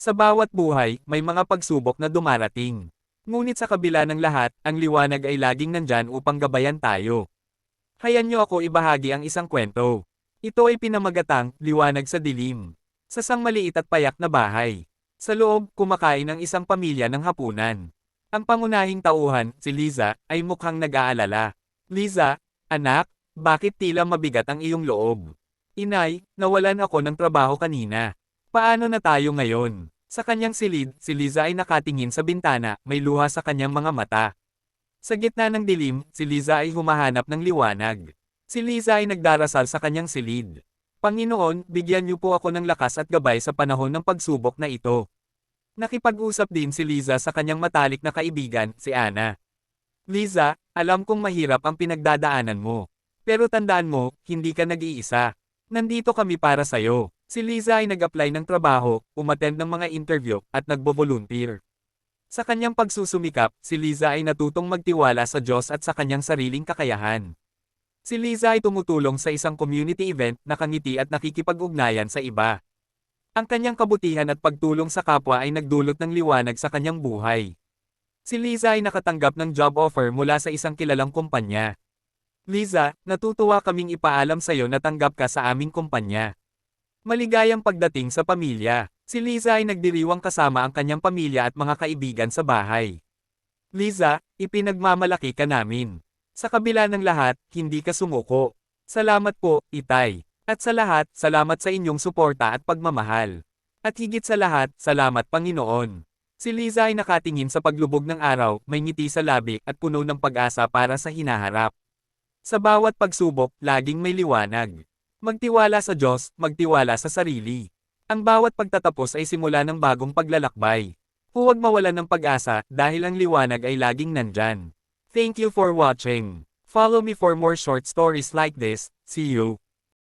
Sa bawat buhay, may mga pagsubok na dumarating. Ngunit sa kabila ng lahat, ang liwanag ay laging nandyan upang gabayan tayo. Hayaan niyo ako ibahagi ang isang kwento. Ito ay pinamagatang, Liwanag sa Dilim. Sa isang maliit at payak na bahay. Sa loob, kumakain ang isang pamilya ng hapunan. Ang pangunahing tauhan, si Liza, ay mukhang nag-aalala. Liza, anak, bakit tila mabigat ang iyong loob? Inay, nawalan ako ng trabaho kanina. Paano na tayo ngayon? Sa kanyang silid, si Liza ay nakatingin sa bintana, may luha sa kanyang mga mata. Sa gitna ng dilim, si Liza ay humahanap ng liwanag. Si Liza ay nagdarasal sa kanyang silid. Panginoon, bigyan niyo po ako ng lakas at gabay sa panahon ng pagsubok na ito. Nakipag-usap din si Liza sa kanyang matalik na kaibigan, si Anna. Liza, alam kong mahirap ang pinagdadaanan mo. Pero tandaan mo, hindi ka nag-iisa. Nandito kami para sa'yo. Si Liza ay nag-apply ng trabaho, umattend ng mga interview, at nagbo-volunteer. Sa kanyang pagsusumikap, si Liza ay natutong magtiwala sa Diyos at sa kanyang sariling kakayahan. Si Liza ay tumutulong sa isang community event, nakangiti at nakikipag-ugnayan sa iba. Ang kanyang kabutihan at pagtulong sa kapwa ay nagdulot ng liwanag sa kanyang buhay. Si Liza ay nakatanggap ng job offer mula sa isang kilalang kumpanya. Liza, natutuwa kaming ipaalam sa iyo na tanggap ka sa aming kumpanya. Maligayang pagdating sa pamilya. Si Liza ay nagdiriwang kasama ang kanyang pamilya at mga kaibigan sa bahay. Liza, ipinagmamalaki ka namin. Sa kabila ng lahat, hindi ka sumuko. Salamat po, Itay. At sa lahat, salamat sa inyong suporta at pagmamahal. At higit sa lahat, salamat Panginoon. Si Liza ay nakatingin sa paglubog ng araw, may ngiti sa labi at puno ng pag-asa para sa hinaharap. Sa bawat pagsubok, laging may liwanag. Magtiwala sa Diyos, magtiwala sa sarili. Ang bawat pagtatapos ay simula ng bagong paglalakbay. Huwag mawalan ng pag-asa dahil ang liwanag ay laging nandyan. Thank you for watching. Follow me for more short stories like this. See you.